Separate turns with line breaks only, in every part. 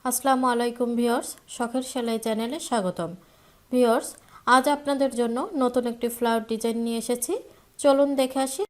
আসসালামু আলাইকুম ভিউয়ার্স, শখের সেলাই চ্যানেলে স্বাগতম। ভিউয়ার্স, আজ আপনাদের জন্য নতুন একটি ফ্লাওয়ার ডিজাইন নিয়ে এসেছি। চলুন দেখে আসি।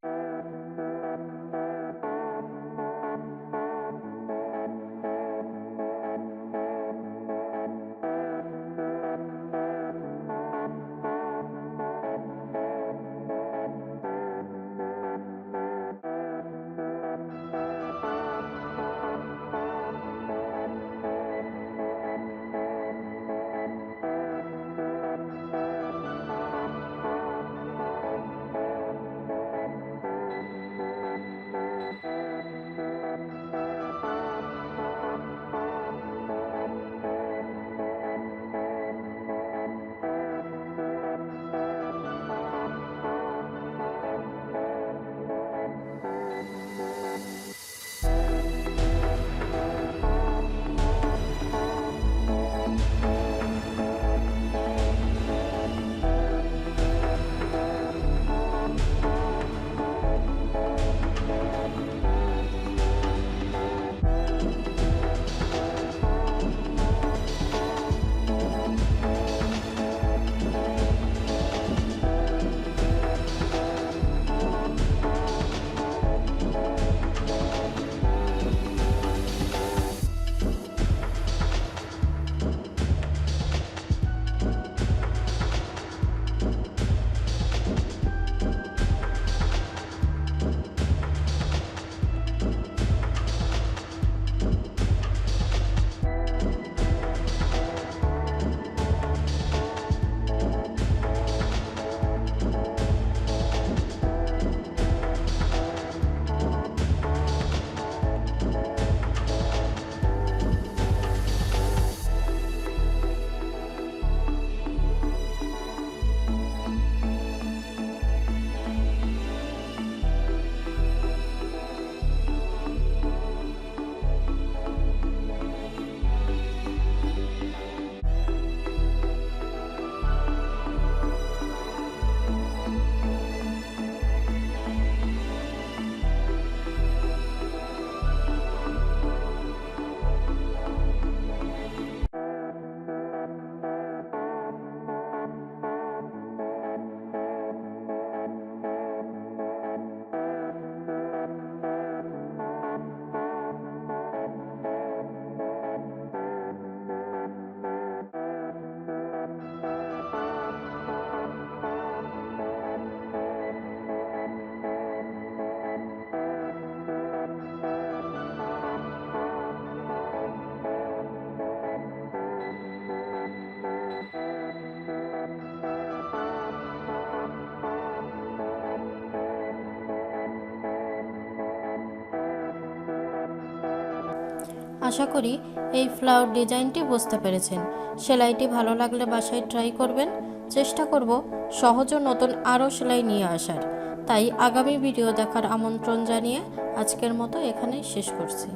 আশা করি এই ফ্লাওয়ার ডিজাইনটি বুঝতে পেরেছেন। সেলাইটি ভালো লাগলে বাসায় ট্রাই করবেন। চেষ্টা করব সহজ ও নতুন আরও সেলাই নিয়ে আসার। তাই আগামী ভিডিও দেখার আমন্ত্রণ জানিয়ে আজকের মতো এখানেই শেষ করছি।